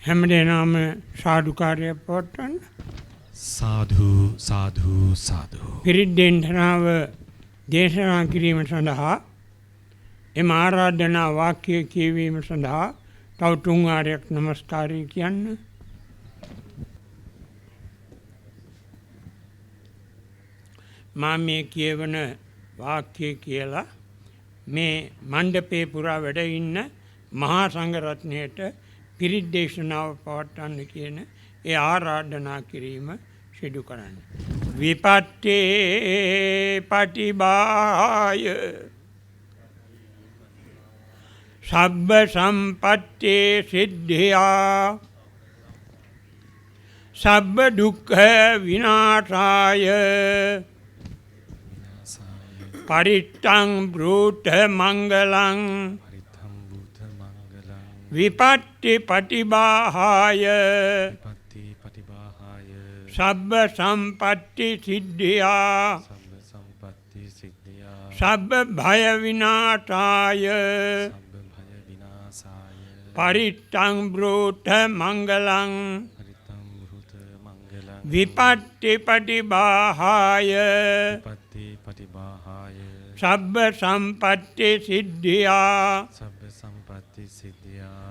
හැමදේනම සාදුකාරය පවත්වන්න. සාධු සාධු සාධු. පිරිත් දේශනාව දේශනා කිරීම සඳහා එම ආරාධනා වාක්‍ය කියවීම සඳහා තව 3 වාරයක් নমස්කාරය කියන්න. මා මේ කියවන වාක්‍ය කියලා මේ මණ්ඩපේ පුරා වැඩ ඉන්න මහා සංඝරත්නයට පිරිත් දේශනාව පවත්වන්න කියන ඒ ආරාධනා කිරීම සිදු කරන්න. විපත්තේ පටිභාය සබ්බ සම්පත්තේ සිද්ධියා සබ්බ දුක්ඛ විනාශාය පරිත්තං බ්‍රූත මංගලං විපත්ති පටිභාය සබ්බ සම්පත්ති සිද්ධියා සබ්බ භය විනාශාය පරිත්තං බ්‍රූත මංගලං විපත්ති පටිභාය සබ්බ සම්පත්ති සිද්ධියා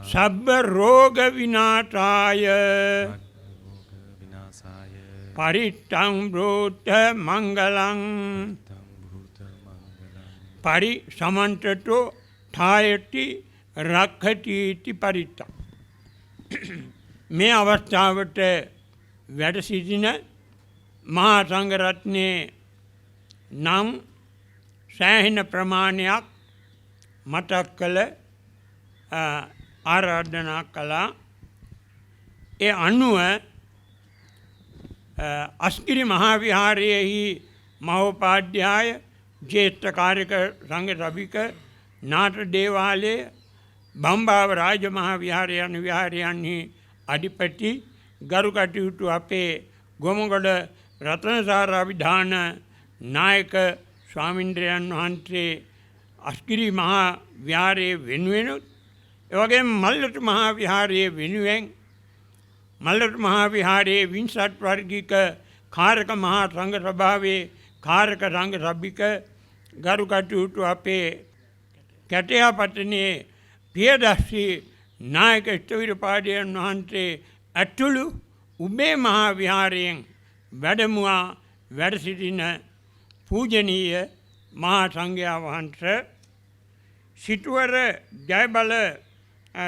සබ්බ රෝග විනාශාය පරිත්තං බ්‍රූත මංගලං පරි සමන්තතෝ ඨායති රක්ඛති इति පරිත්තං. මේ අවස්ථාවට වැඩ සිටින මහා සංඝරත්නයේ නම් සෑහෙන ප්‍රමාණයක් මතක් කළ ආරාධනා කළා. ඒ අනුව අස්ගිරි මහා විහාරයේහි මහෝපාධ්‍යාය ජ්‍යෙෂ්ඨ කාර්යක සංඝ සභික නාට දේවාලය බම්බාව රාජ මහා විහාරය යන විහාරයන්හි අධිපති ගරු කටයුතු අපේ ගොමුගොඩ රතනසාරාවිධාන නායක ස්වාමින්ද්‍රයන් වහන්සේ අස්ගිරි මහා විහාරයේ වෙනුවෙනුත් එවැගේම මල්ලට මහා විහාරයේ වෙනුවෙන් මල්ලට මහා විහාරයේ විංසත් වර්ගික කාරක මහා සංඝ සභාවේ කාරක සංඝ සභික ගරු කටයුතු අපේ කැටයාපතනේ පියදස්සී නායක ස්ථවිරපාදයන් වහන්සේ ඇතුළු උබේ මහා විහාරයෙන් වැඩමුවා වැඩ සිටින පූජනීය මහා සංඝයා වහන්සේ සිටුවර ජයබල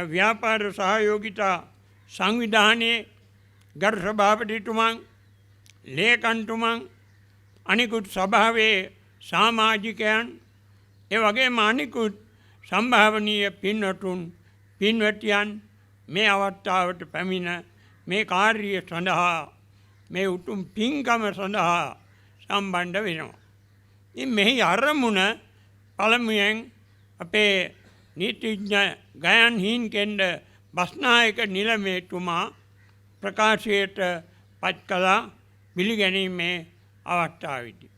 ව්‍යාපාර සහයෝගිතා සංවිධානයේ ගරු සභාපතිතුමන් ලේකම්තුමන් අනිකුත් සභාවේ සමාජිකයන් එවැගේම අනිකුත් සම්භාවනීය පින්වතුන් පින්වතියන් මේ අවස්ථාවට පැමිණ මේ කාර්යය සඳහා මේ උතුම් පින්කම සඳහා සම්බන්ධ වෙනවා. ඉතින් මෙහි අරමුණ පළමුවෙන් අපේ නීතිඥ ගයන් හීන්කෙන්ඩ බස්නායක නිලමේතුමා ප්‍රකාශයට පත් කළා පිළිගැනීමේ අවස්ථාවේදී.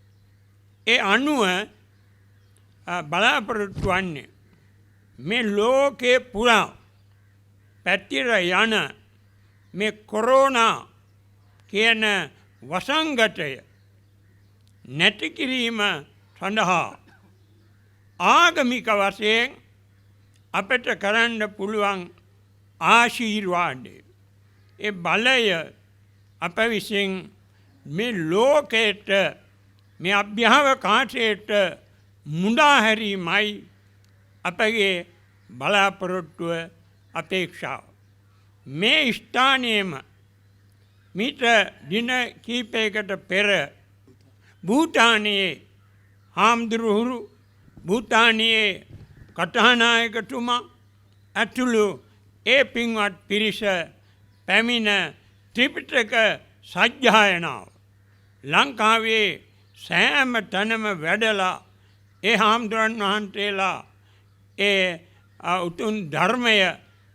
ඒ අනුව බලාපොරොත්තු වන්නේ මේ ලෝකේ පුරා පැතිර යන මේ කොරෝනා කියන වසංගතය නැති කිරීම සඳහා ආගමික වශයෙන් අපට කරන්න පුළුවන් ආශීර්වාදය ඒ බලය අප විසින් මේ ලෝකයට මේ අභ්‍යවකාශයට මුදා හැරීමයි අපගේ බලාපොරොත්තුව අපේක්ෂාව. මේ ස්ථානයේම මිට දින කීපයකට පෙර භූටානයේ හාමුදුරුවරු භූටානයේ කථානායකතුමා ඇතුළු ඒ පින්වත් පිරිස පැමිණ ත්‍රිපිටක සජ්ජායනාව ලංකාවේ සෑම තැනම වැඩලා ඒ හාමුදුරන් වහන්සේලා ඒ උතුම් ධර්මය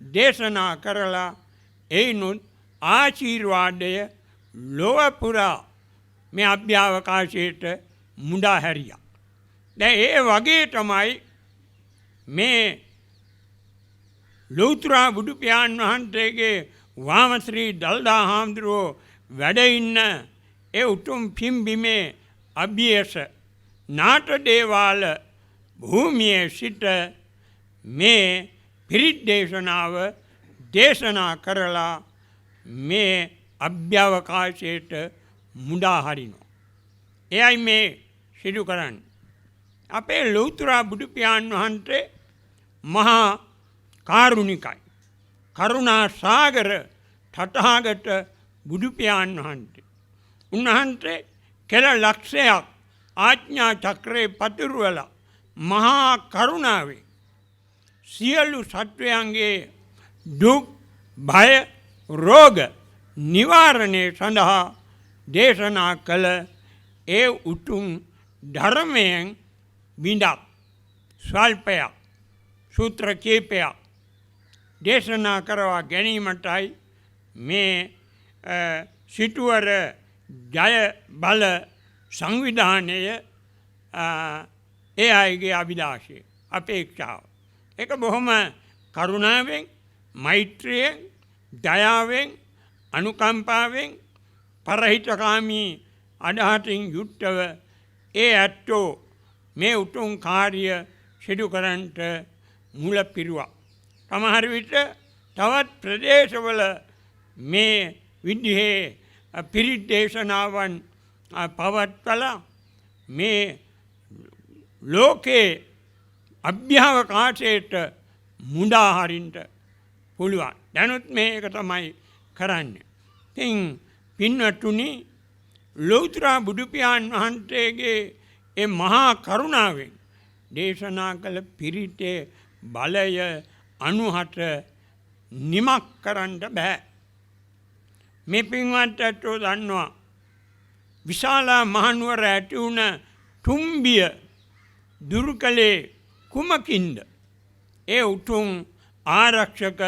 දේශනා කරලා එයිනුත් ආශීර්වාදය ලොව පුරා මේ අභ්‍යවකාශයට මුදා හැරියා. දැන් ඒ වගේ තමයි මේ ලෞතර බුදු පියාණන් වහන්සේගේ වාමශ්‍රී දල්දා හාමුදුරුවෝ වැඩ ඉන්න ඒ උතුම් පිම්බිමේ අභියස නාට දේවාල භූමියේ සිට මේ පිරිත් දේශනාව දේශනා කරලා මේ අභ්‍යවකාශයට මුඩා හරිනවා. එයයි මේ සිදු කරන්නේ. අපේ ලෞතර බුදු පියාණන් වහන්සේ මහා කාරුණිකයි. කරුණා සාගර තථාගත බුදු පියාණන් වහන්සේ. උන්වහන්සේ කෙල ලක්ෂයක් ආඥා චක්‍රේ පතුරවලා මහා කරුණාවේ සියලු සත්වයන්ගේ දුක් භය රෝග නිවාරණය සඳහා දේශනා කළ ඒ උතුම් ධර්මයෙන් බිඳක් ස්වල්පයක් සූත්‍ර කීපයක් දේශනා කරවා ගැනීමටයි මේ සිටුවර ජය බල සංවිධානය ඒ අයගේ අභිලාෂය අපේක්ෂාව. ඒක බොහොම කරුණාවෙන් මෛත්‍රියෙන් දයාවෙන් අනුකම්පාවෙන් පරහිතකාමී අදහසින් යුක්තව ඒ ඇත්තෝ මේ උතුම් කාර්ය සිදු කරන්නට මුල පිරුවා. සමහර විට තවත් ප්‍රදේශවල මේ විදිහේ පිරිත් දේශනාවන් පවත්වලා මේ ලෝකේ අභ්‍යවකාශයට මුඩා හරින්න පුළුවන්. දැනුත් මේක තමයි කරන්නේ. ඉතින් පින්වත්නි ලෞතර බුදු පියාණන් වහන්සේගේ ඒ මහා කරුණාවෙන් දේශනා කළ පිරිතේ බලය අනුහට නිමක් කරන්න බෑ. මේ පින්වත් ඇත්තෝ දන්නවා විශාලා මහනුවර ඇති වුණ තුම්බිය දුරු කළේ කුමකින්ද? ඒ උතුම් ආරක්ෂක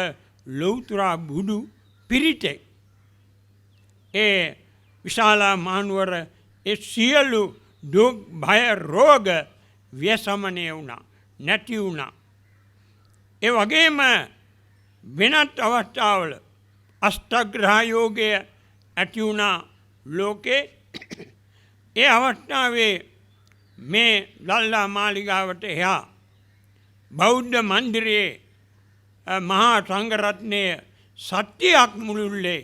ලෞතර බුදු පිරිතේ. ඒ විශාලා මහනුවර ඒ සියලු දුක් භය රෝග ව්‍යසමනය වුණා නැති වුණා. ඒ වගේම වෙනත් අවස්ථාවල අෂ්ටග්‍රහ යෝගය ඇති වුණා ලෝකේ. ඒ අවස්ථාවේ මේ දල්ලා මාලිගාවට එහා බෞද්ධ මන්දිරයේ මහා සංඝරත්නය සත්‍යයක් මුළුල්ලේ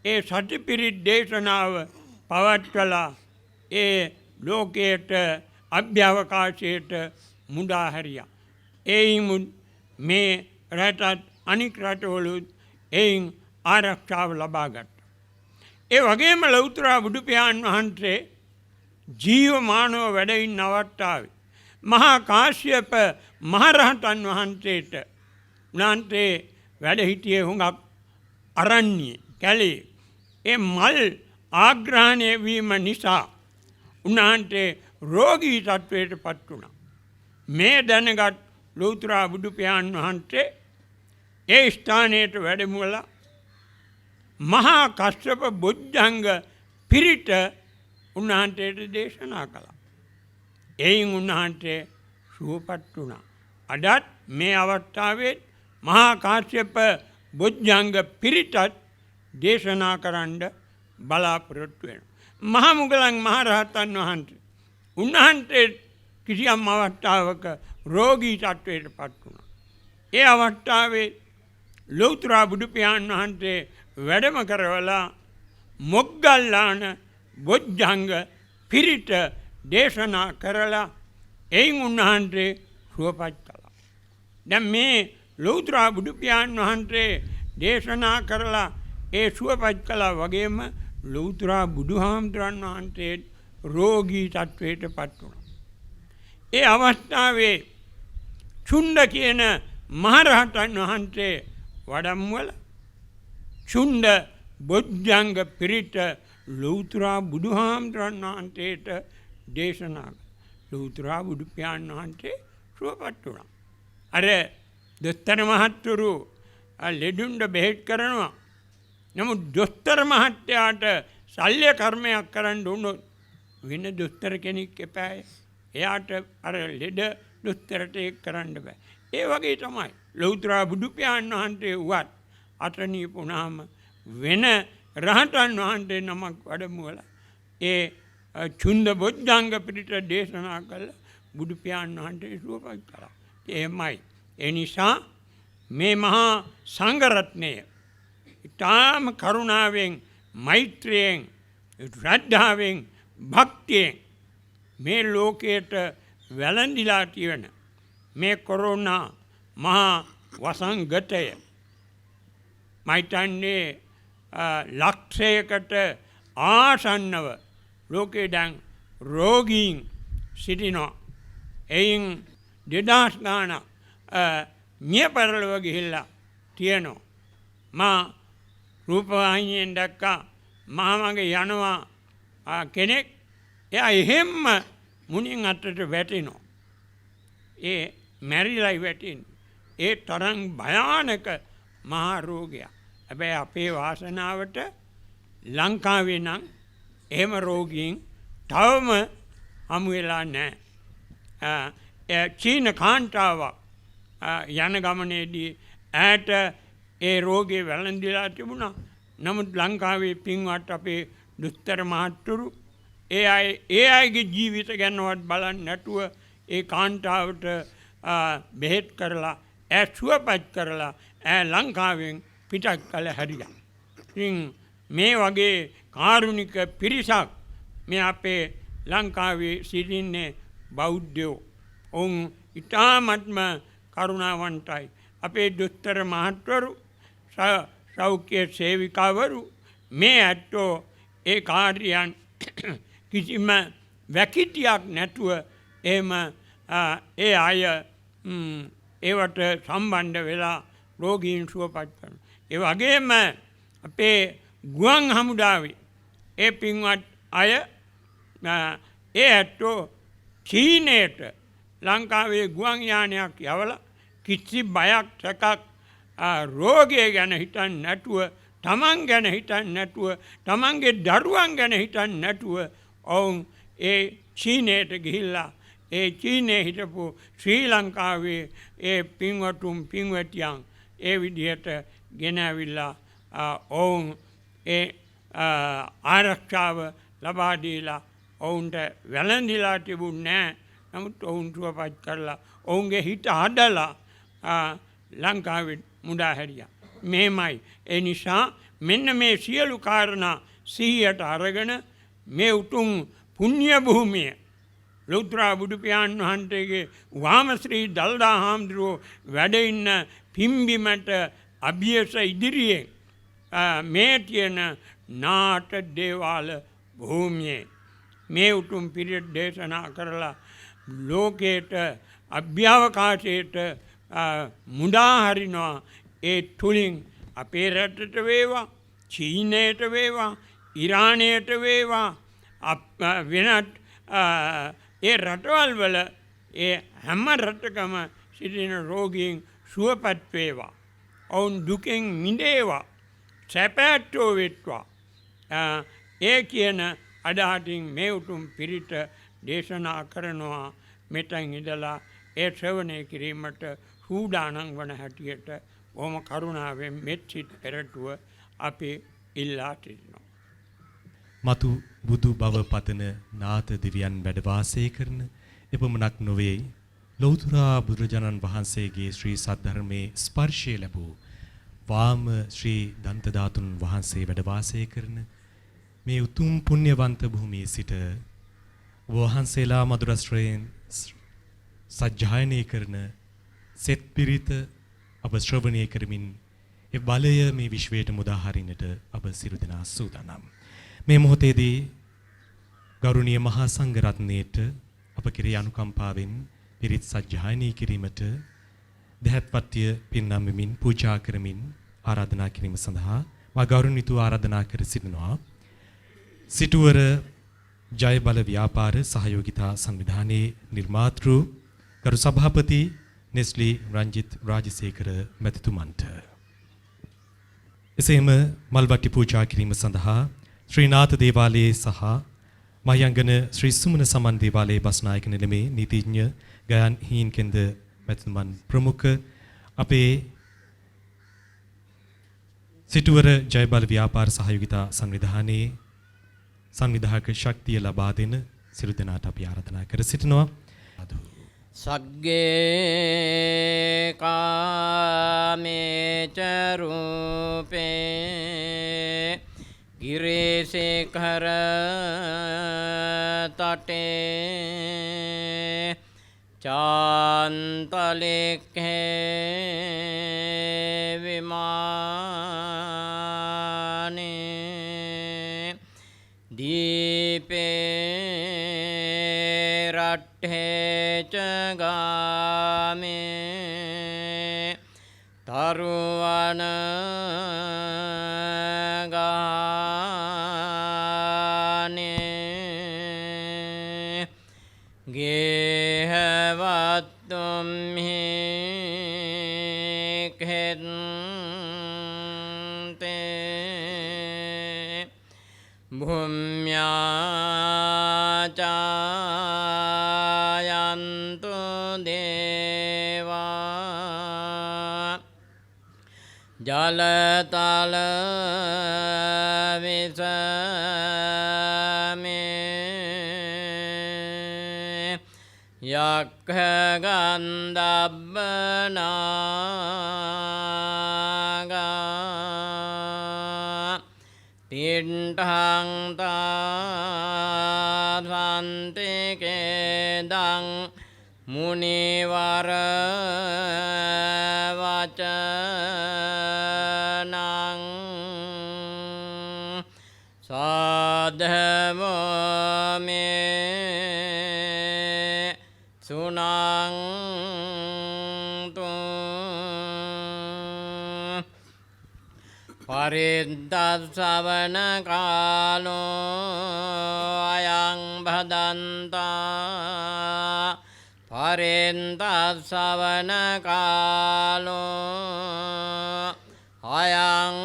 ඒ සතිපිරිත් දේශනාව පවත්වලා ඒ ලෝකයට අභ්‍යවකාශයට මුඩා හැරියා. එයින් මේ රටත් අනික් රටවලුත් එයින් ආරක්ෂාව ලබා ගත්තා. ඒ වගේම ලෞතර බුදු පියාණන් වහන්සේ ජීවමානව වැඩ ඉන්න අවස්ථාවේ මහා කාශ්‍යප මහරහතන් වහන්සේට උන්වහන්සේ වැඩ හිටියේ හුඟක් අරණ්‍ය කැලේ. ඒ මල් ආග්‍රහණය වීම නිසා උන්වහන්සේ රෝගී තත්වයට පත් වුණා. මේ දැනගත් ලෞතර බුදු පියාණන් වහන්සේ ඒ ස්ථානයට වැඩමවලා මහා කස්සප බොජ්ජංග පිරිත උන්වහන්සේට දේශනා කළා. එයින් උන්වහන්සේ සුවපත් වුණා. අදත් මේ අවස්ථාවේ මහා කාශ්‍යප බොජ්ජංග පිරිතත් දේශනා කරන්න බලාපොරොත්තු වෙනවා. මහා මුගලන් මහරහතන් වහන්සේ උන්වහන්සේ කිසියම් අවස්ථාවක රෝගී තත්වයට පත් වුණා. ඒ අවස්ථාවේ ලෞතර බුදු පියාණන් වහන්සේ වැඩම කරවලා මොග්ගල්ලාන බොජ්ජංග පිරිත දේශනා කරලා එයින් උන්වහන්සේ සුවපත් කළා. දැන් මේ ලෞතර බුදු පියාණන් වහන්සේ දේශනා කරලා ඒ සුවපත් කළා වගේම ලෞතර බුදුහාමුදුරන් වහන්සේ රෝගී තත්වයට පත් වුණා. ඒ අවස්ථාවේ චුණ්ඩ කියන මහරහතන් වහන්සේ වඩම්වල චුණ්ඩ බොජ්ජංග පිරිත ලෞතර බුදුහාමුදුරන් වහන්සේට දේශනා ලෞතර බුදු පියාණන් වහන්සේ සුවපත් වුණා. අර දොස්තර මහත්තුරු ලෙඩුන්ට බෙහෙත් කරනවා. නමුත් දොස්තර මහත්තයාට ශල්‍ය කර්මයක් කරන්න උනොත් වෙන දොස්තර කෙනෙක් එපාය. එයාට අර ලෙඩ දොස්තරට ඒක කරන්න බෑ. ඒ වගේ තමයි ලෞතර බුදු පියාණන් වහන්සේ වුවත් අතනීප වුණාම වෙන රහතන් වහන්සේ නමක් වැඩමුවලා ඒ චුන්ද බොජ්ජංග පිරිත දේශනා කළ බුදු පියාණන් වහන්සේ සුවපත් කළා. එහෙමයි. ඒ නිසා මේ මහා සංඝරත්නය ඊටාම කරුණාවෙන් මෛත්‍රියෙන් ශ්‍රද්ධාවෙන් භක්තියෙන් මේ ලෝකයට වැළඳිලා තියෙන මේ කොරෝනා මහා වසංගතය මයිතන්නේ ලක්ෂයකට ආසන්නව ලෝකේ දැන් රෝගීන් සිටිනවා. එයින් 2000 ගාණක් මිය පරලොව ගිහිල්ලා තියෙනවා. මා රූපවාහිනියෙන් දැක්කා මහමගේ යනවා කෙනෙක් එයා එහෙම්ම මුණින් අතට වැටෙනවා. ඒ මැරිලයි වැටෙන්නේ. ඒ තරම් භයානක මහා රෝගයක්. හැබැයි අපේ වාසනාවට ලංකාවේ නම් එහෙම රෝගීන් තවම හමු වෙලා නැහැ. චීන කාන්තාවක් යන ගමනේදී ඈට ඒ රෝගේ වැළඳිලා තිබුණා. නමුත් ලංකාවේ පින්වත් අපේ දුස්තර මහත්තුරු ඒ අයගේ ජීවිත ගැනවත් බලන්නේ නැතුව ඒ කාන්තාවට බෙහෙත් කරලා සුවපත් කරලා ලංකාවෙන් පිටත් කළ හැරියා. ඉතින් මේ වගේ කාරුණික පිරිසක් මේ අපේ ලංකාවේ සිටින්නේ බෞද්ධයෝ. ඔවුන් ඉතාමත්ම කරුණාවන්තයි. අපේ දුස්තර මහත්වරු සෞඛ්‍ය සේවිකාවරු මේ ඇත්තෝ ඒ කාර්යයන් කිසිම වැකිටියක් නැතුව එහෙම ඒ අය ඒවට සම්බන්ධ වෙලා රෝගීන් සුවපත් කරනවා. ඒ වගේම අපේ ගුවන් හමුදාවේ ඒ පින්වත් අය ඒ ඇත්තෝ චීනයට ලංකාවේ ගුවන් යානයක් යවලා කිසි බයක් සැකක් රෝගය ගැන හිතන්නේ නැතුව තමන් ගැන හිතන්නේ නැතුව තමන්ගේ දරුවන් ගැන හිතන්නේ නැතුව ඔවුන් ඒ චීනයට ගිහිල්ලා ඒ චීනයේ හිටපු ශ්‍රී ලංකාවේ ඒ පින්වතුන් පින්වතියන් ඒ විදිහට ගෙනවිලා ඔවුන් ඒ ආරක්ෂාව ලබා දීලා ඔවුන්ට වැළඳිලා තිබුණේ නැහැ. නමුත් ඔවුන් සුවපත් කරලා ඔවුන්ගේ හිත හදලා ලංකාවේ මුදා හැරියා. මේමයි. ඒ නිසා මෙන්න මේ සියලු කාරණා සිහියට අරගෙන මේ උතුම් පුණ්‍ය භූමිය ලෞතර බුදු පියාණන් වහන්සේගේ වාමශ්‍රී දළදා හාමුදුරුවෝ වැඩ ඉන්න පිම්බිමට අභියස ඉදිරියේ මේ තියෙන නාට දේවාල භූමියේ මේ උතුම් පිරිත් දේශනා කරලා ලෝකයට අභ්‍යවකාශයට මුදා හරිනවා. ඒ තුලින් අපේ රටට වේවා, චීනයට වේවා, ඉරානයට වේවා, වෙනත් ඒ රටවල් වල ඒ හැම රටකම සිටින රෝගීන් සුවපත් වේවා. ඔවුන් දුකෙන් මිදේවා, සැපැත්තෝ වෙත්වා. ඒ කියන අදහසින් මේ උතුම් පිරිත දේශනා කරනවා. මෙතෙන් ඉඳලා ඒ ශ්‍රවණය කිරීමට සූදානම් වන හැටියට බොහොම කරුණාවෙන් මෙත් සිත් පෙරටුව අපි ඉල්ලා සිටිනවා. මතු බුදු බව පතන නාත දෙවියන් වැඩ වාසය කරන එපමණක් නොවේ ලෞතර බුදුරජාණන් වහන්සේගේ ශ්‍රී සද්ධර්මයේ ස්පර්ශය ලැබූ වාම ශ්‍රී දන්ත ධාතුන් වහන්සේ වැඩ වාසය කරන මේ උතුම් පුණ්‍යවන්ත භූමියේ සිට වහන්සේලා මధుරස්ත්‍රයෙන් සජ්ජායනය කරන සෙත් පිරිත අප ශ්‍රවණය කරමින් ඒ බලය මේ විශ්වයට මුදා හරින්නට අප සියලු දෙනා සූදානම්. මේ මොහොතේදී ගෞරවනීය මහා සංඝ රත්නයේට අප කෙරෙහි අනුකම්පාවෙන් පිරිත් සජ්ජායනය කිරීමට දෙහත්පත්ය පින්නම්මින් පූජා කරමින් ආරාධනා කිරීම සඳහා මා ගෞරවණීයව ආරාධනා කර සිටිනවා. සිටුවර ජය බල ව්‍යාපාර සහයෝගිතා සංවිධානයේ නිර්මාතෘ ගරු සභාපති නෙස්ලි රංජිත් රාජසේකර මැතිතුමන්ට එසේම මල්වට්ටි පූජා කිරීම සඳහා ශ්‍රී නාථ දේවාලයේ සහ මහියංගන ශ්‍රී සුමන සමන් දේවාලයේ බස්නායක නිලමේ නීතිඥ ගයන් හීන්කෙන්ද මැතිතුමන් ප්‍රමුඛ අපේ සිටුවර ජයබල ව්‍යාපාර සහයෝගිතා සංවිධානයේ සංවිධායක ශක්තිය ලබා දෙන සියලු දෙනාට අපි ආරාධනා කර සිටිනවා. සග්ගේ කාමේච රූපේ ගිරිසිඛර තටේ චාන්තලෙක්ඛේ විමානේ දීපේ රට්ඨේ ච ගාමේ තරුවන ගානේ ගේහවත්තුම් හි ඛෙත්තේ භුම්‍යාචායන්තු දේවා ජලතල විසමේ යක්ඛ ගන්ධබ්බනාගා තිණ්ඨං තාසන්තිකේදං මුනිවර වචනං සාධමෝ මේ සුනන්තු පරිද්දස්සවන කාලෝ අයං භදන්තා පරිද්දස්සවන කාලෝ අයං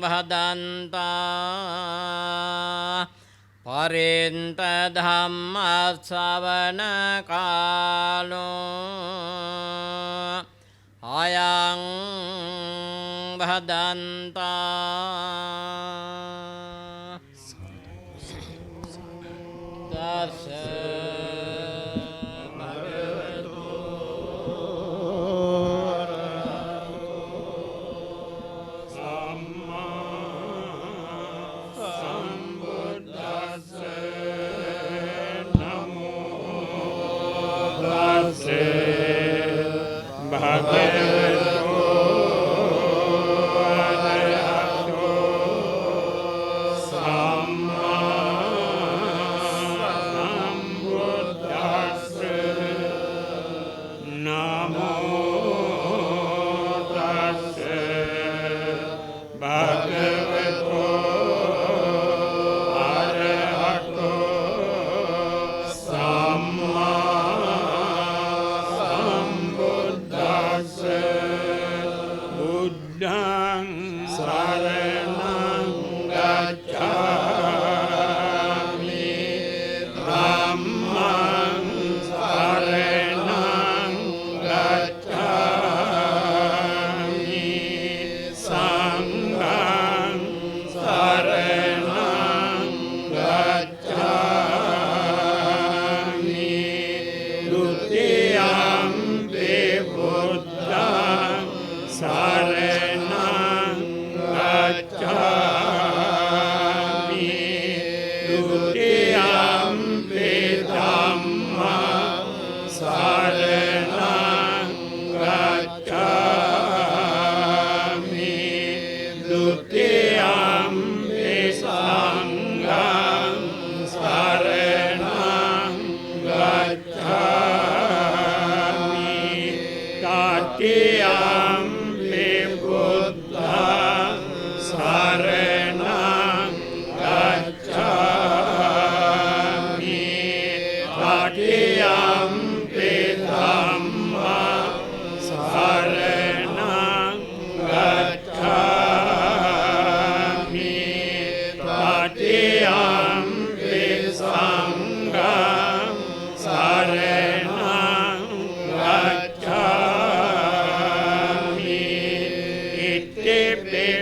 භදන්තා පරින්ත ධම්මස්සවන කාලෝ අයං භදන්තා දස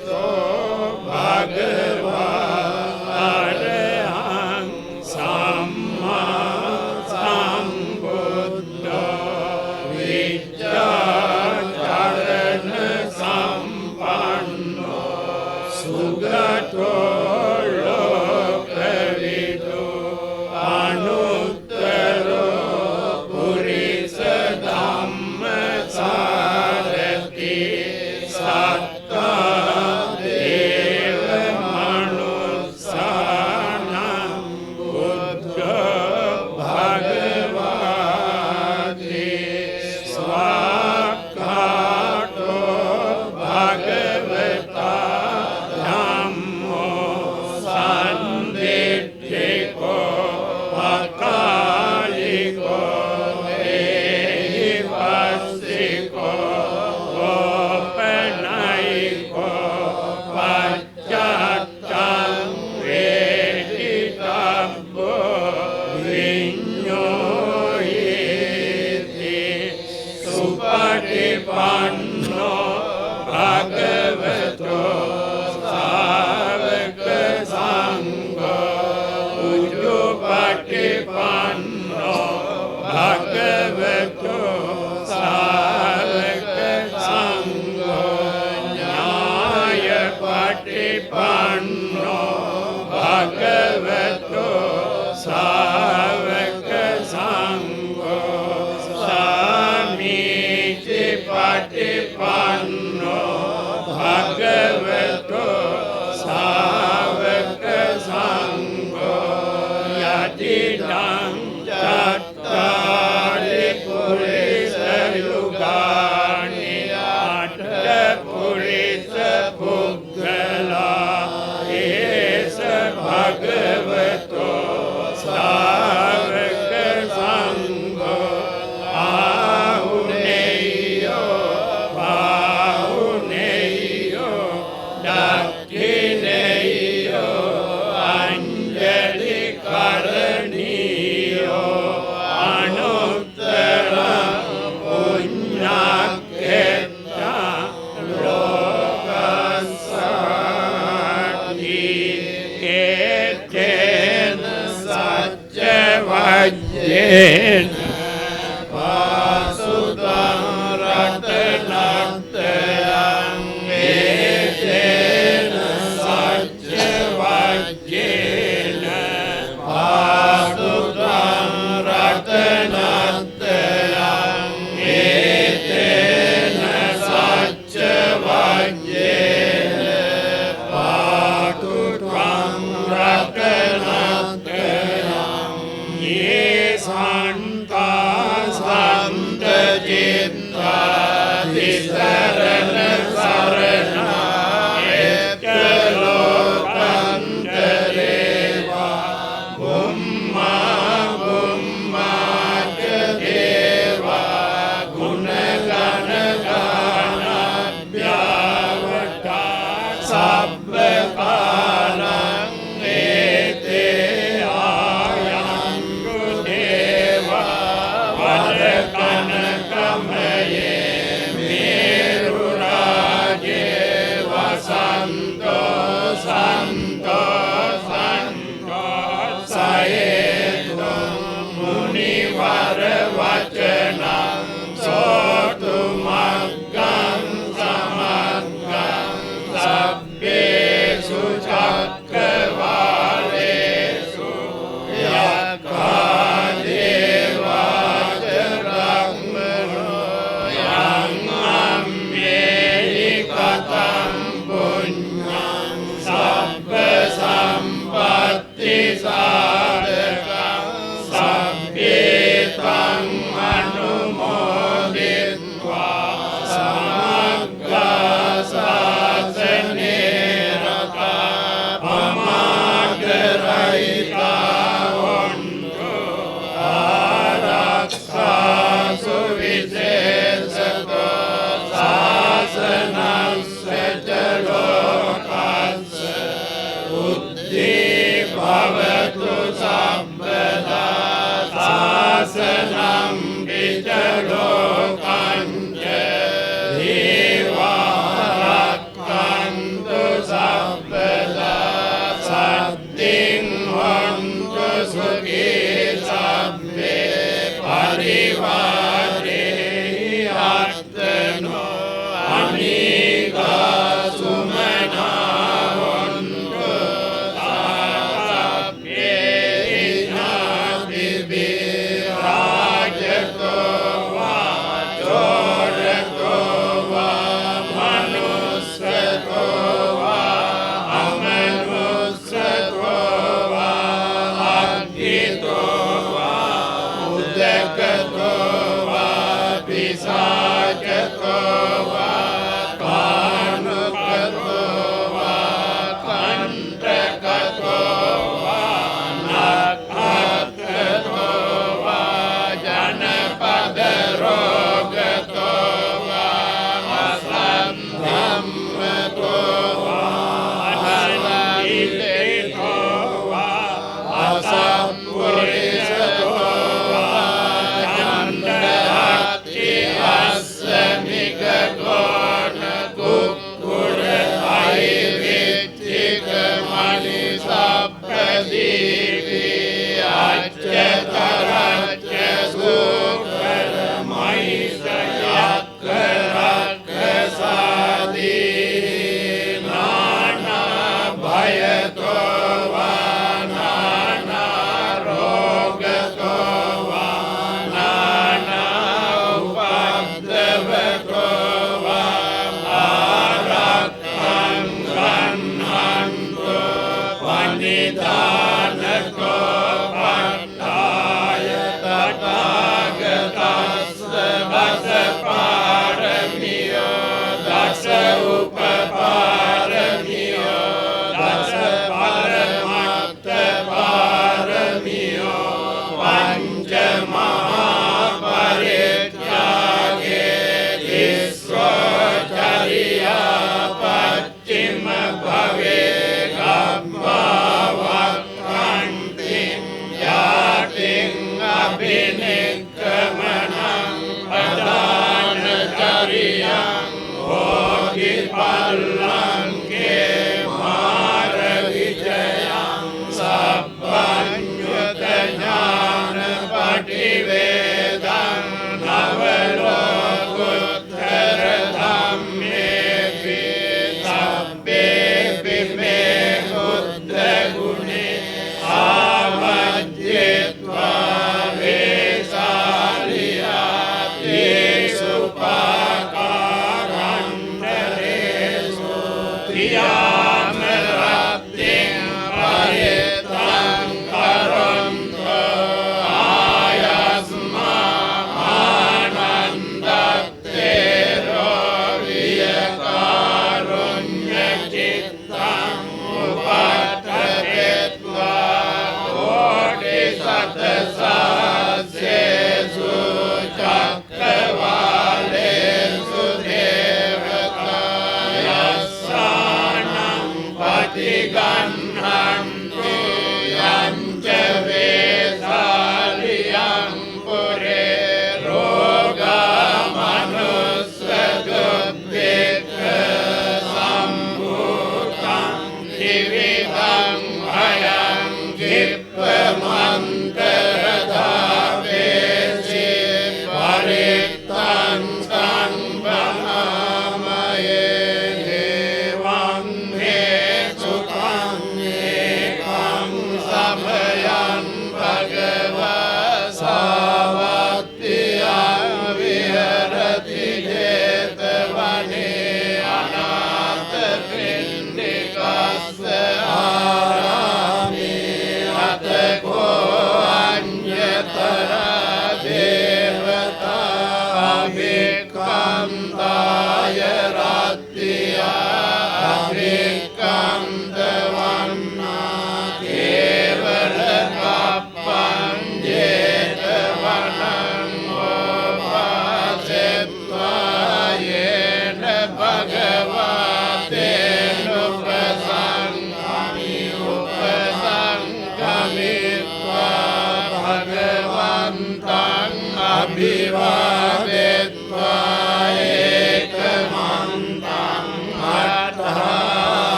Te පටිපන්නෝ භගවතෝ සාවක සංඝෝ උජුපටිපන්නෝ භගවතෝ සාවක සංඝෝ ඥාය පටිපන්නෝ භගවතෝ සාවක සංඝෝ සාමීචි පටිපන්නෝ භගවතෝ සාවක සංඝෝ යතිදං චත්තාරි පුරිස යුගානි අට්ඨ පුරිස පුද්ගලා ඒස භගවතෝ සාවක සංඝෝ ආහුනේයෝ පාහුනේයෝ දක්ඛිනේයෝ අංජලි කරණීයෝ අනුත්තරං පුඤ්ඤක්ඛෙත්තා ලෝකස්සාති ඒතේන සච්ච වජ්ජේන පාසුතං රතනත්තයං ඒතේන සච්ච වජ්ජේන පාසුතං රතනත්තයං ඒතේන සච්ච වජ්ජේන පාතුත්වං රතනත්තයං ये शान्ता शान्त चित्ता तिसरण शरणा एकलोकन्तरेवा बुम्मा बुम्मा च देवा गुणगण गानाभ्यावटा सब्ब कालं एते आयन्तु देवा वरकनकमये मेरुराजे वसन्तो सन्तो सन्तो सयेतु मुनिवर वचनं सोतु मग्गं समग्गं सभ्येषु चक्रवालेषु यक्खादेवाचरङ्मनो यङ्गम्येहि कथं पुण्यं सब्ब सम्पत्ति साधकं सभ्येतं अनुमोदित्वा समग्गा शासने रता पमागरहिता वन्तु आरक्षासु विशेषतो शासनस्य च लोकस्य बुद्धिः भवतु सर्वदा शासनं विचलोकं च देवा रक्षन्तु सर्वदा सद्दिं हन्तु सुखी सब्बे परिवारे अत्तनो अनेका सुमना हन्तु सब्बे ज्ञातिभिराजतो वा चोरतो वा मनुष्यतो वा अमनुष्यतो वा अज्ञितो वा उदकतो वा पिशाचतो वा कानुकतो वा कण्टकतो वा नक्षत्रो वा जनपदरोगतो वा असन्धम्मतो वा अनन्दितो वा असत्पुरुषतो वा चण्डहत्ति अस्मिक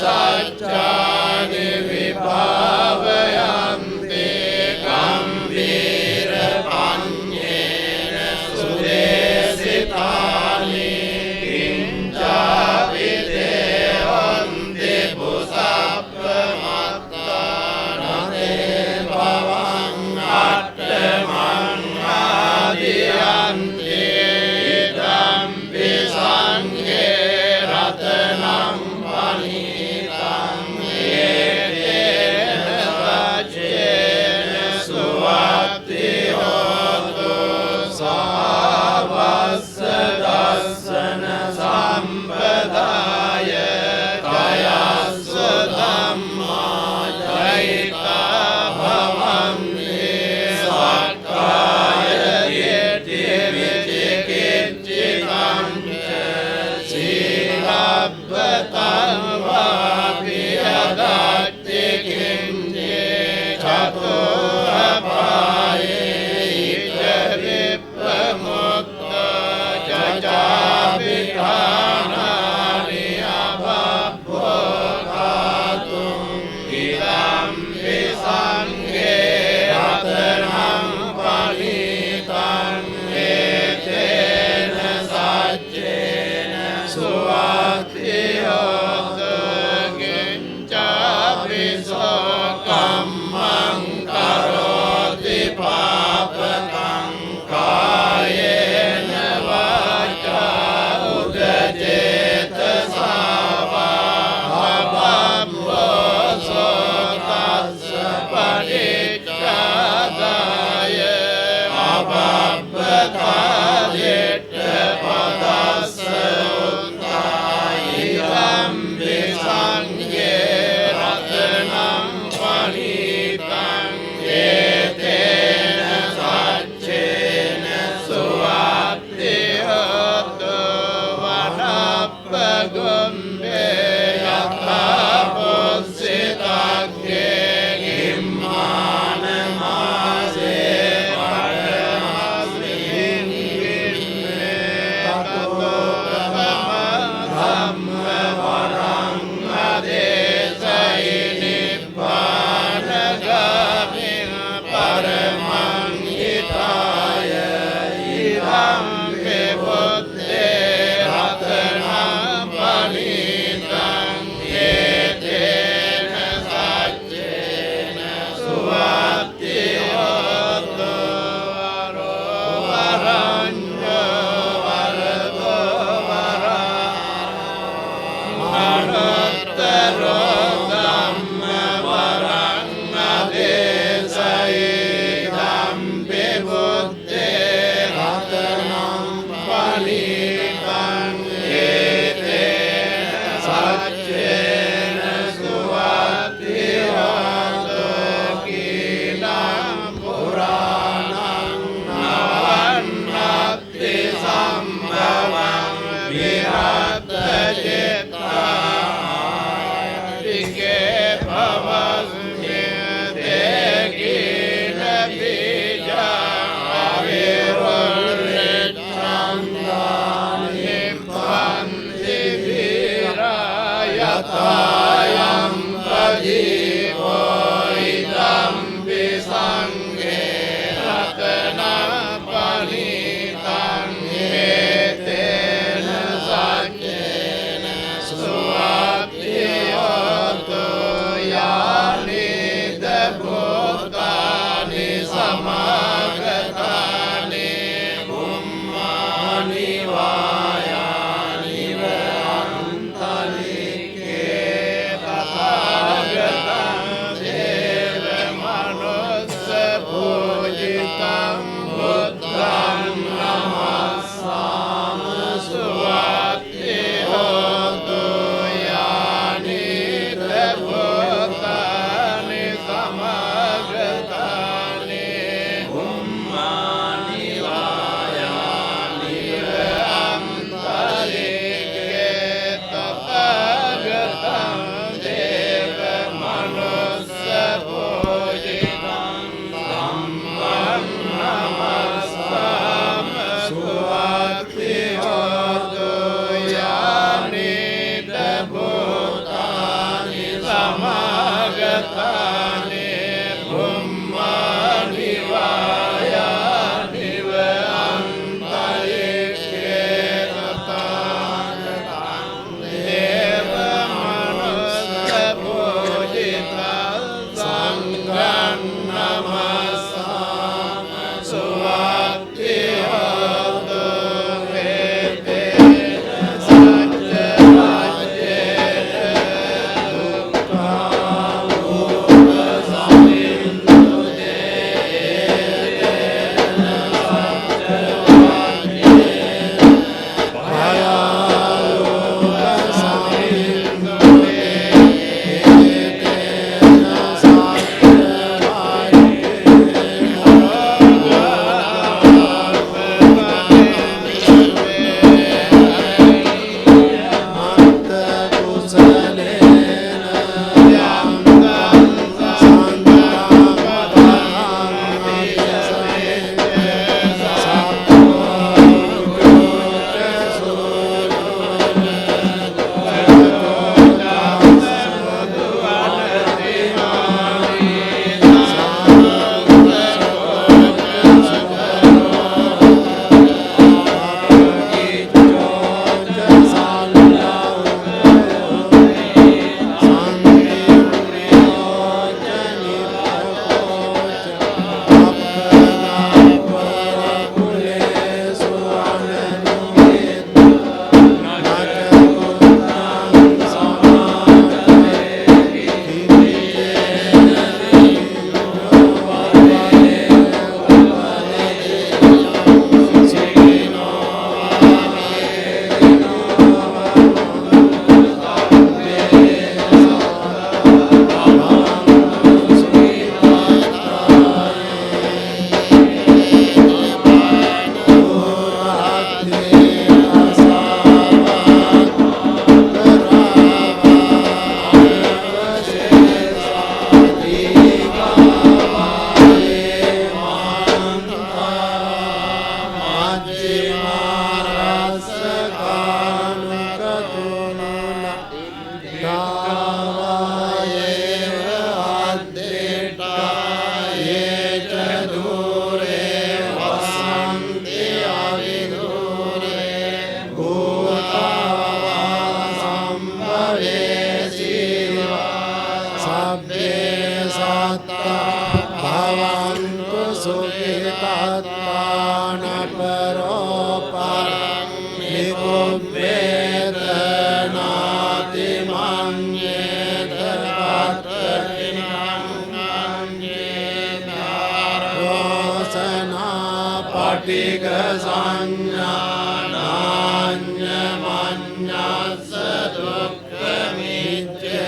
सच्चानि विभावयन्ति गम्भीरपन्येन सुदेशितानि किञ्चापि देवन्ति भुसप्पमत्तानते भवन्नट्टमन्नादियन्ति इदम्पि सङ्गे रत्नं पनीतं एतेन सच्चेन सुवत्ति होतु सावस्सदस्सन सम्पदाय कयस्स धम्मा जयिता भवन्ति सक्काय दिट्ठिविचिकित्सितं च शीलब्धतं वापि यदत्ति किञ्चित् चतो अपाये च विप्रमुक्तो चापिधानानि अभवोगातुम् इदम्पि सङ्गे रत्नं पनीतं एतेन सच्चेन सुवत्ति होतु किञ्चापि शोकं करोति पापकं कायेन वाचा उदचेतसा वा अभवो तस्य परिच्छादाय अभवतादिट्ठपदस्य इदम्पि सङ्गे रत्नं पनीतं एतेन सच्चेन सुवत्ति होतु वनप्पगुम्भे यथा पुंसितग्रे किम्मानमासे परमास्मिन् गिम्मे ततो धम्मवरं अदेशयि निब्बानगामिं परमं हिताय इदं विबुद्धे रत्नं पनीतं एतेन सच्चेन सुवत्ति होतु वरञ्जो वरदो वरमणोत्तरो धम्मवरं अदेशयितं विबुद्धे रत्नं पनीतं एतेन सच्चेन सुवत्ति होतु कीलं पुराणं नवन्नत्ति सम्भवं विहतचित्ता ऋगे भवस्म्यते कीलबीजा अविरुल्लिच्छन्दानि पन्ति वीरा यथायं प्रजीवो इदम्पि सङ्गे रत्नं पनीतं एतेन सच्चेन सुवत्ति සංඥානාඤ්ඤමඤ්ඤස්ස දුක්ඛමිච්ඡය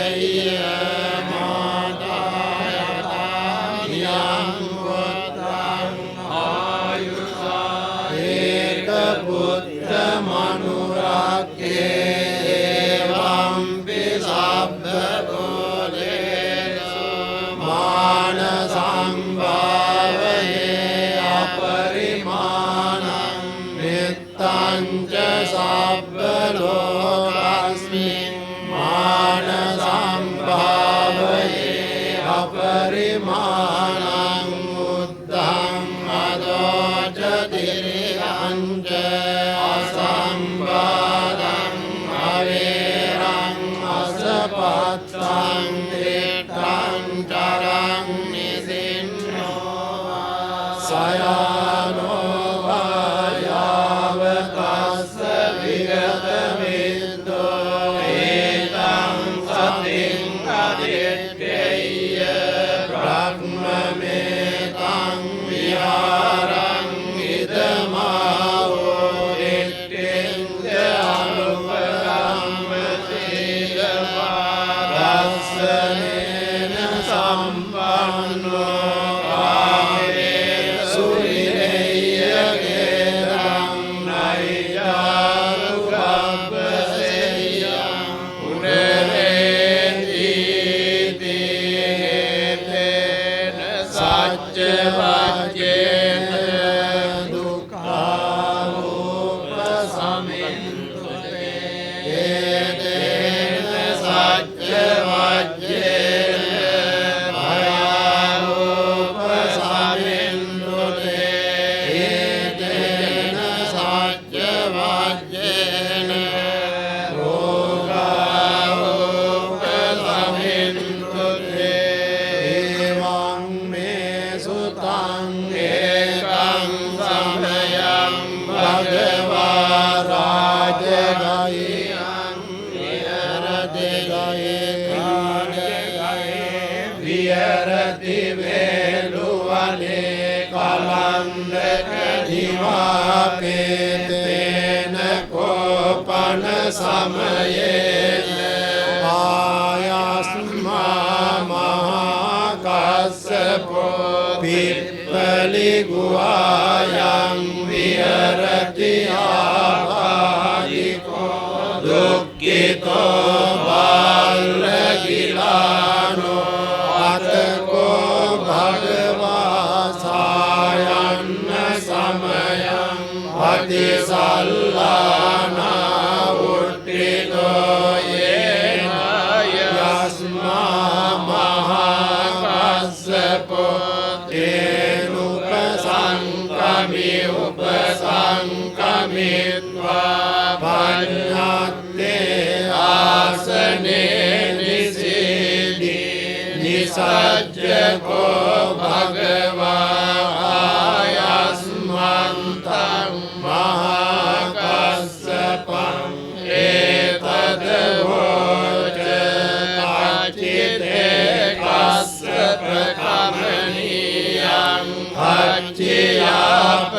මාතායතානියං වත්තං ආයුසා ඒක පුත්ත මනුරක්ඛේ එවම්පි සබ්බ බෝධේසු මාන සම්භාවයේ අපරිමාණං මිත්තං ච සබ්බ ලෝකස්මින් මාන සම්භාවයේ අපරිමාණං උද්ධං අදෝච තිරියං ච අසම්බාධං අවේරං අසපත්තං තිට්ඨං චරං නිසින්නෝ සයානෝ වායාව කස්ස විගත විද්දෝ ඒතං සතින් අදිට්ඨේය බ්‍රහ්මමේතං විහාරං ඉදමාවෝ දිට්ඨින්ද අනුපගම්ම සීලපාදස්සනේන සම්පන්නෝ කාමේ සුවිනේයගේරං නයිජාරු ගබ්බසෙයං උරේති හේතේන සච්ච වජ්ජේන දුක්ඛෝපසමින්තුතේ හේතේන සච්ච වජ්ජේන භයාවෝපසමින්තුතේ හේතේන සච්ච වජ්ජේන රෝගාවෝපසමින්තුතේ එවං මේ සුතං ඒකං සමයං භගවා රාජගයං විහෙරති ගයේ විහෙරති වේලුවනේ කලන්දක දිවාපේතේන කෝපන සමයේන ආයස්මා මහා කස්සපෝ පිප්පලි ගුහායන් විහෙරති ආපාදිකෝ දුක්ඛිතෝ බාලගිලානෝ අතකෝ භගවා සායන්න සමයං පටිසල්ලානා උට්ඨිතෝ යේන යස්මා මහා කස්සපෝ තේනුපසංකමි උපසංකමිත්වා පඤ්ඤත්තේ ආසනේ නිසීදි නිසජ්ජකෝ භගවා ආයස්මන්තං මහා කස්සපං ඒතද වෝච පච්චිතේ කස්සප කමනීයං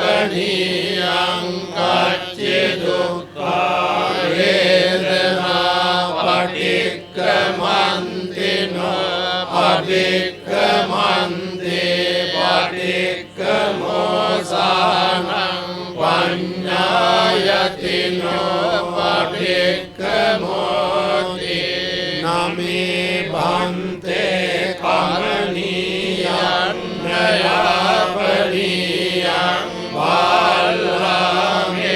පච්චියාපනීයං කච්චි දුක්ඛා වේදනා පටික්ඛමන්තිනෝ පටික්ඛමන්තේ පටික්ඛමෝසානං පඤ්ඤායතිනෝ පටික්ඛමෝති නමේ භන්තේ කමනීයං නයාපනීයං වාල්ලාමේ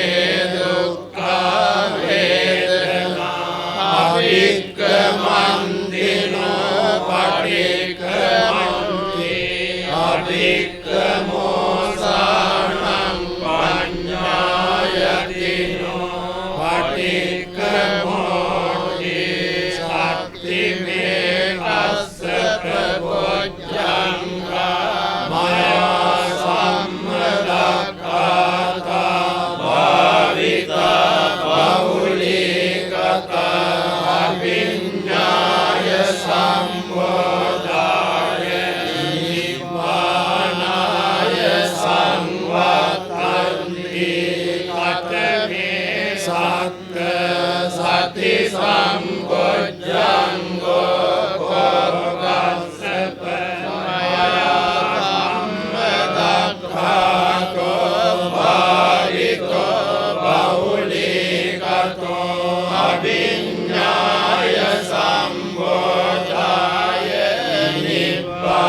දුක්ඛා වේදනා පටික්ඛමන්තිනෝ පටික්ඛ sati sambojjanggo kokassapa maya sammedakkato bhavito bahulikato aviññāya sambodhāya nibbānāya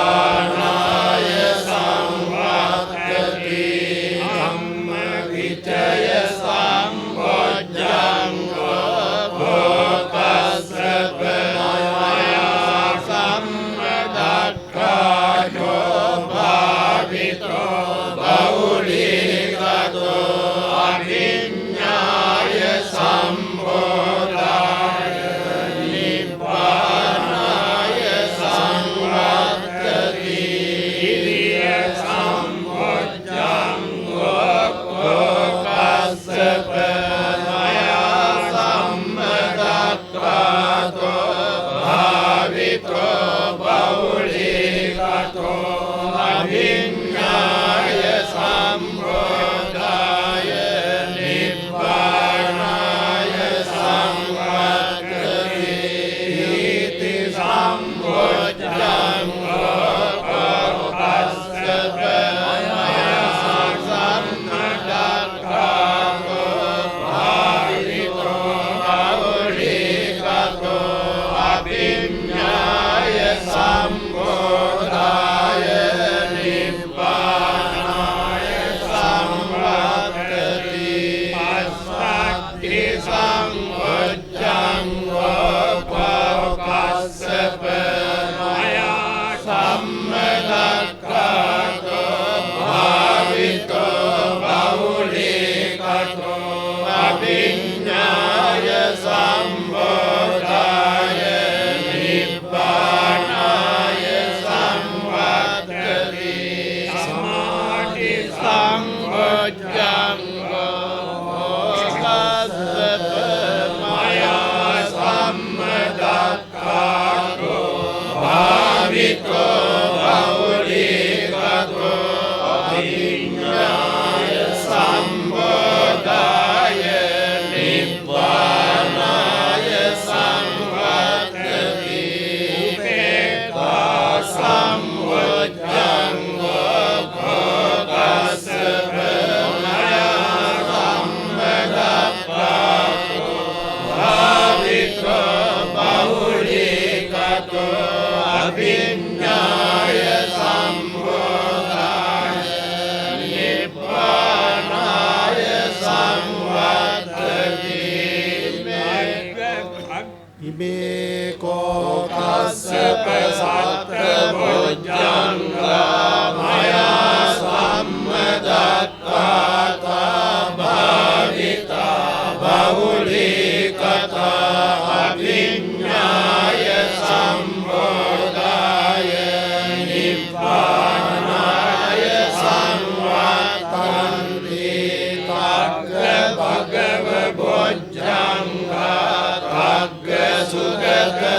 samvattati dhammavicaya sambojjanggo kokassapa maya sammedakkato bhavito bahulikato aviññāya sambodhāya nibbānāya samvattati iriya sambojjanggo kokassapa maya sammedakkato bhavito bahulikato aviññāya sambodhāya nibbānāya samvattati iti sambojjanggo kokassapa maya sammedakkato bhavito bahulikato aviññāya sambodhāya nibbānāya samvattati passati sambojjanggo kokassapa maya sammedakkato bhavito bahulikato aviññāya sambodhāya nibbānāya samvattati samāti sambojjanggo kokassapa maya sammedakkato bhavito bahulikato aviññāya sambodhāya nibbānāya samvattati upekkhā sambojjanggo kokassapa maya sammedakkato bhavito bahulikato aviññāya sambodhāya nibbānāya samvattati ibe kokassapa sattavojjangga maya sammedakkato bhavita bahulikata aviññāya sambodhāya nibbānāya samvattanti tagga bhagava bojjangga tagga sugata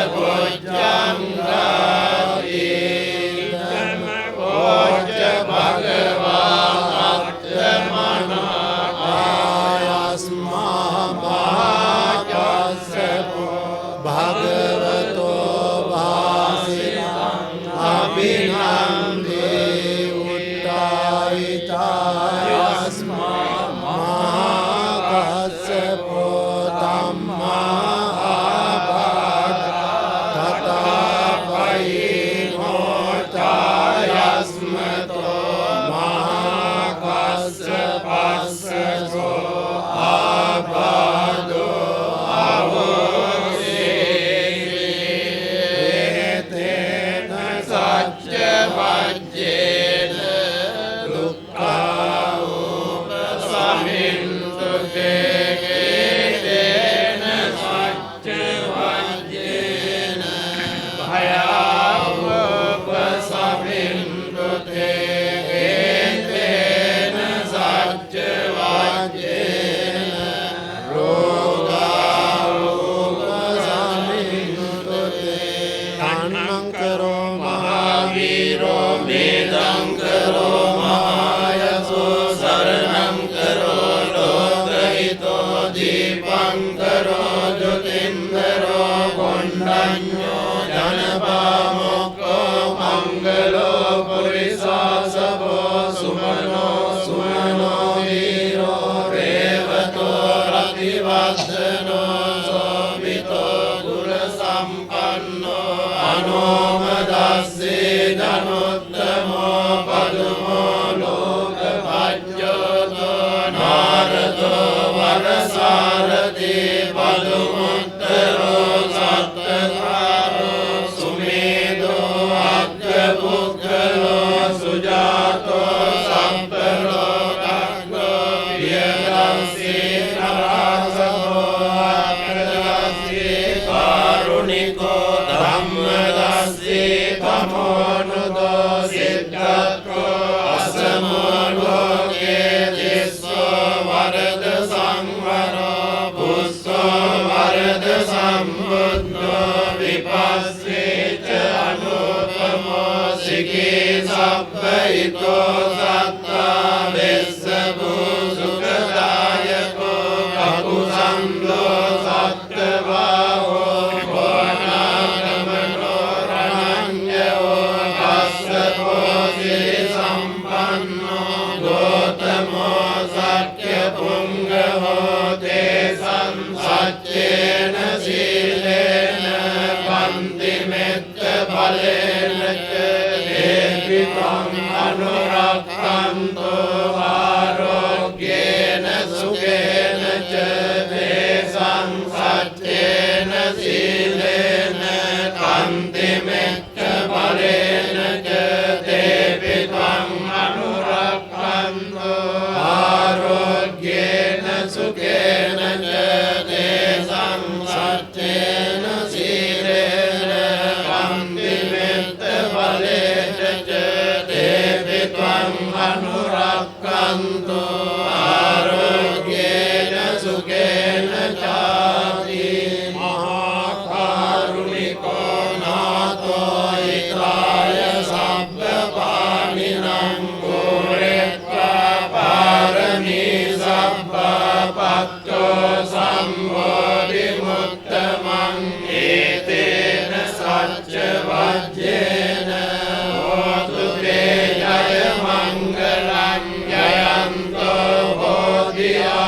ජුතින්දරෝ කොණ්ඩඤ්ඤෝ ජනපාමොක්ඛෝ මංගලෝ පුරිසාසවෝ සුමනෝ සුමනෝ වීරෝ රේවතෝ රතිවර්ධනෝ සෝමිතෝ ගුණ සම්පන්නෝ අනෝමදස්සේ ජනොත්තමෝ පදුමෝ ලෝකපඤ්ඤෝතෝ නාරදෝ වරසාරදී පදුමුත්තරෝ සත්තකාරෝ සුමේදෝ අග්ගපුද්ගලෝ සුජාතෝ සම්පරෝග්ගෝ වියදස්සේ නරසෝ අක්ඛදස්සේ කාරුණිකෝ ධම්මදස්සේ තමෝනුදෝ සිද්ධාත්‍රෝ අසමෝ ලෝකේ තිස්සෝ වරද සංවරෝ පුස්සෝ වරද සම්බුද්ධෝ විපස්සේච අනුපමෝ සිකේ සබ්බයිතෝ සත්තා වෙස්ස භූසුඛදායකෝ කකුසන්දෝ සත්තවාහෝ ගෝණාගමනෝ රණඤ්ඤෝ කස්සපෝ සිරි සම්පන්නෝ ගෝතමෝ සක්්‍ය පුංගහෝ තේසං සච්චේන සීලේන පන්ති මෙත්ත බලේන දේවිතං අනුරක්ඛන්තෝ ආරෝග්‍යේන සුඛේන ච තේසං සච්චේන සීලේන පන්ති මෙත්ත බලේන ච දේවිතං අනුරක්ඛන්තෝ ආරෝග්‍යේන සුඛේන ච තේසං සච්චේන සීලේන පන්ති මෙත්ත බලේන ච දේවිතං අනුරක්ඛන්තෝ ආරෝග්‍යේන සුඛේන චාති මහා කරුණිකෝ නාතෝ ඊතාය සබ්බ පානිනං පුරෙත්වා පාරමී සබ්බපත්තෝ සම්බෝධි මුත්තමං ඒතේන සච්ච වජ්ජේන හෝතු තේ ජය මංගලං ජයන්තෝ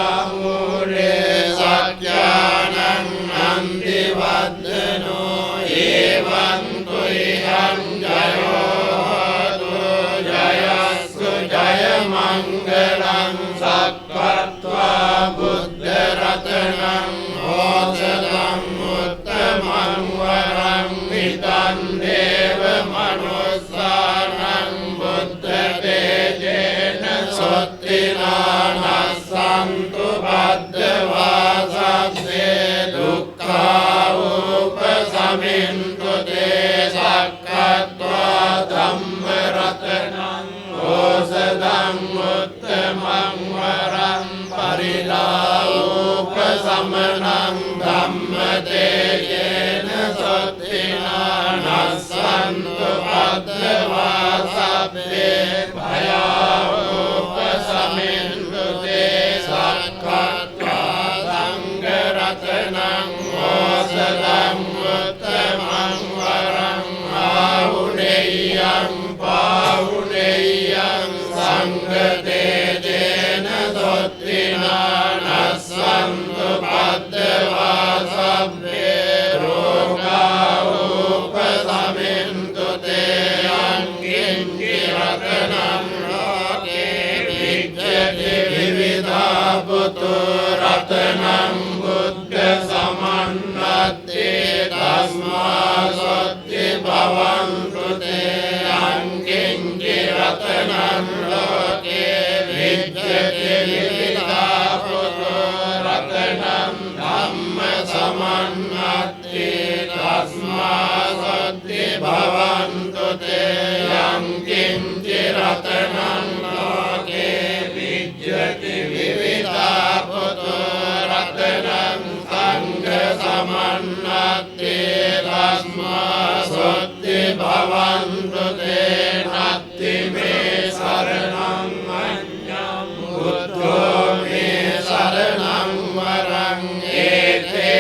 බෝධිආමූරේ සත්‍යානං නන්දි වද්දනෝ ඒවං තුයං ජයෝ ජයස්සු ජය මංගලං සක්කත්වා බුද්ධ රතනං ඕසදං උත්තමං වරං හිතං දේව මනුස්සානං බුද්ධ තේජේන සොත්තිනානස්සන්තු බද්ධවා සබ්බේ දුක්ඛා උපසමින්තු තේ සක්කත්වා ධම්ම රතනං ඕසදං උත්තමං වරං පරිලාෝපසමනං ධම්ම තේජේන සොත්තිනානස්සන්තු බද්ධවා සබ්බේ භයාෝපසමින්තු තේ සක්කත්වා සංඝ රතනං ඕසදං උත්තමං වරං ආහුනේයං පාහුනේයං සංඝ තේජේන සොත්තිනානස්සන්තු බද්ධවා සබ්බේ රෝගා උපසමින්තු තේ අංකින්චි රතනං ලෝකේ විච්ඡති විවිධා පුතු රතනං බුද්ධ සමන්නත්තේ තස්මා සොත්ති භවන්තු තේ අංකින්චි රතනං ලෝකේ විච්ඡති විවිධා පුතු රතනං ධම්ම සමන්නත්තේ තස්මා සොත්ති භවන්තු තේ අංකින්චි රතනං ලෝකේ විච්ඡති විවිධා පුතු රතනං සංඝ සමන්නත්තේ තස්මා සොත්ති භවන්තු තේ නත්ති මේ සරණං අඤ්ඤං බුද්ධෝ මේ සරණං වරං ඒතේ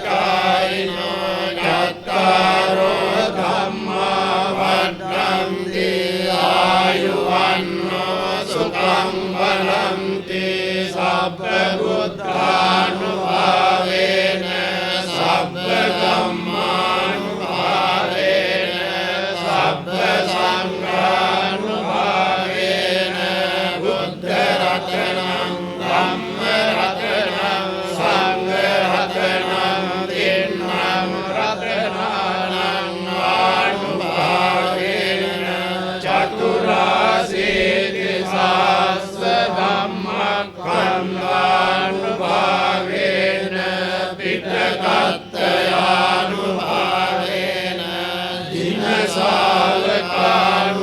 වත්තාපචායිනෝ චත්තාරෝ ධම්මා වඩ්ඩන්ති ආයුවන්නෝ සුඛං බලන්ති සබ්බ බුද්ධානුභාවේන සබ්බ ධම්මානුභාවේන සබ්බ සංඝානුභාවේන බුද්ධ රතනං ධම්ම රතනං සංඝ රතනං තින්නම් රතනානං ආනුභාවේන චතුරාසීති සාස්ස ධම්මක්ඛන්ධානුභාවේන පිටකත්තයානුභාවේන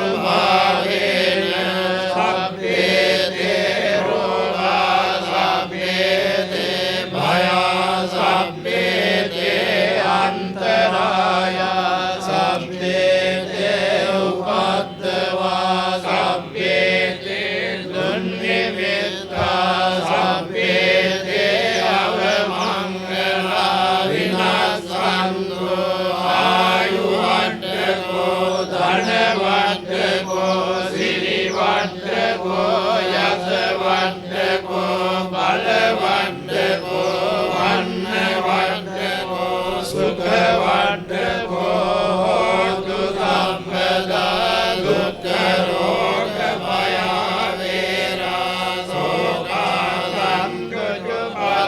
දිනසාලකානුභාවේන සබ්බේ තේ රෝගා සබ්බේ තේ භයා සබ්බේ තේ අන්තරායා සබ්බේ තේ උපද්දවා සබ්බේ තේ දුන්නිමිත්තා සබ්බේ තේ අවමංගලා විනාශන්තු ආයුවට්ඨකෝ ධනවට්ඨකෝ සිරිවට්ඨකෝ යසවට්ඨකෝ බලවට්ඨකෝ වන්නවට්ඨකෝ සුඛවට්ඨකෝ හෝතු සම්පදා දුක්ඛ රෝග භය වේරා සෝකා සංකජ්ජපද්දවා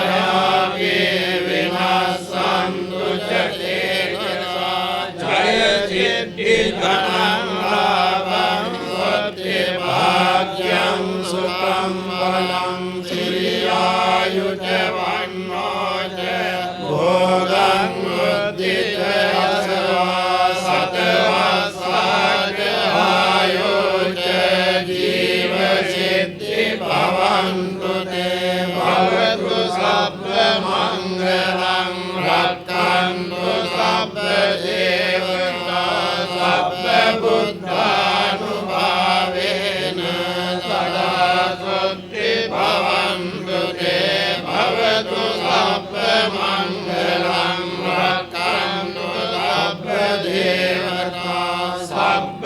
අනේකාන්තායාගේ විනාසන්තු චේතසා ජය සිද්ධි ධනං ලාභං සත්‍ය භාග්‍යං සුඛං බලං සිරියායුච වන්නෝච භෝගං උද්ධිතයසවා සතවස්සාච ආයෝච ජීව සිද්ධි භවන්තු තේ භවතු සබ්බ මංගලං රක්ඛන්තු සබ්බ දේවතා සබ්බ බුද්ධානුභාවේන සදා සොත්ති භවන්තු තේ භවතු සබ්බ මංගලං රක්ඛන්තු සබ්බ දේවතා සබ්බ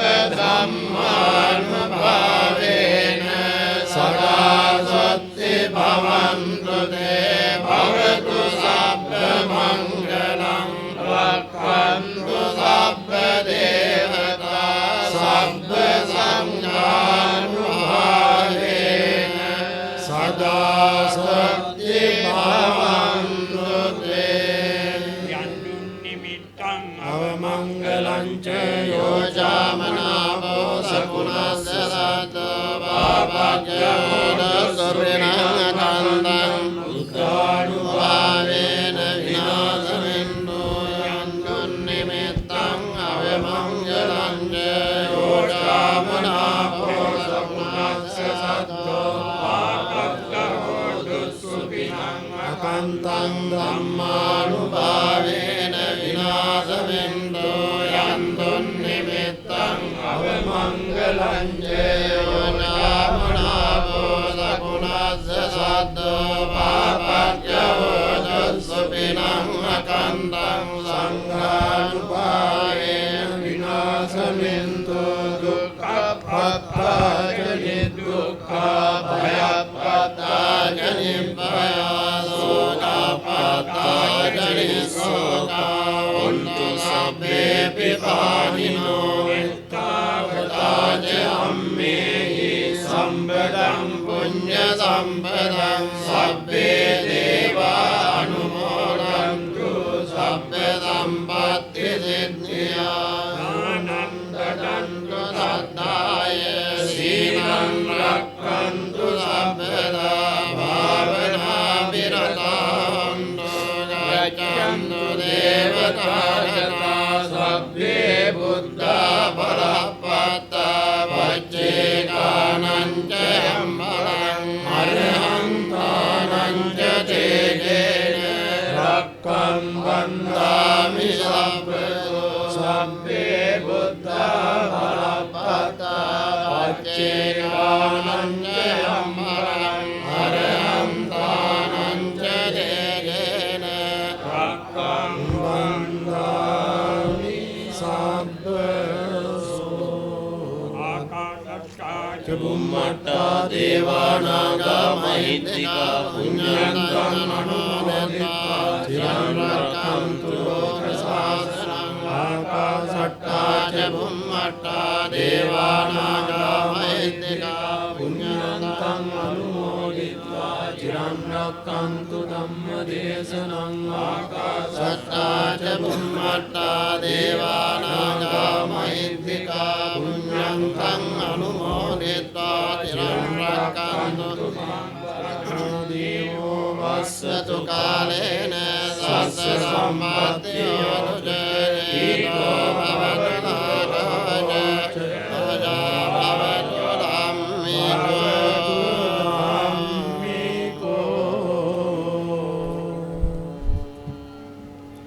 ධම්මානුභාවේන සදා සොත්ති භවන්තු තේ භවතු සබ්බ මංගලං රක්ඛන්තු සබ්බ දේවතා සබ්බ සංඝානුභාවේන සදා සොත්ති භවන්තු තේ යන්දුන් නිමිත්තං අවමංගලං ච යෝජාමනාවෝ සකුණස්ස සතෝ පාපජ්ජෝදසුරිණං අකන්දං බුද්ධානුභාවේන විනාශවෙන්නෝ යන්දුන් නිමිත්තං අවමංගලං ච යෝජාමනාවෝ සකුණස්ස සතෝ පාපජ්ජෝදසුරිණං අකන්තං ධම්මානුභාවේන විනාශවෙන්නෝ යන්දුන් නිමිත්තං අවමංගලං ච යෝජාමනාවෝ සකුණස්ස සතෝ පාපජ්ජෝදසුරිණං අකන්තං සංඝානුභාවේන විනාශවෙන්නෝ දුක්ඛපත්තාජනි දුක්ඛභයපත්තාජනි භයසෝකපත්තාජනි සෝකවන්තු සබ්බේ පිපානිනෝ එත්තාවතාජ අම්මේහි සම්බදං පුඤ්ඤ සම්පදං සබ්බේ දේවා අනුමෝදන්තු සබ්බ සම්පත්ති සිද්ධියා ආනන්දදන්තු සද්ධාය සීලං රක්ඛන්තු සබ්බදා භාවනා විරතාන්තු ගච්ඡන්තු දේවතාගතා සබ්බේ බුද්ධා බලප්පත්තා වච්චේකානං ච යම්බලං අරහන්තානං ච තේජේන රක්ඛන් වන්දාමි සබ්බතෝ සබ්බේ බුද්ධා බලප්පත්තා වච්චේකානං ච දේවානාගා මහිද්దికා පුඤ්ඤන්තං අනුමෝදිत्वा චිරං රක්ඛන්තු ලෝක ශාසනං ආකාශට්ටා ච බුම්මට්ටා දේවානාගා මහිද්దికා පුඤ්ඤන්තං අනුමෝදිत्वा චිරං රක්ඛන්තු ධම්මදේශනං ආකාශට්ටා ච බුම්මට්ටා දේවානාගා මහිද්దికා පුඤ්ඤන්තං අනුමෝදිत्वा චිරං රක්ඛන්තු දේවෝ වස්සතු කාලේන සස්ස සම්පත්තියෝ ජයේතෝ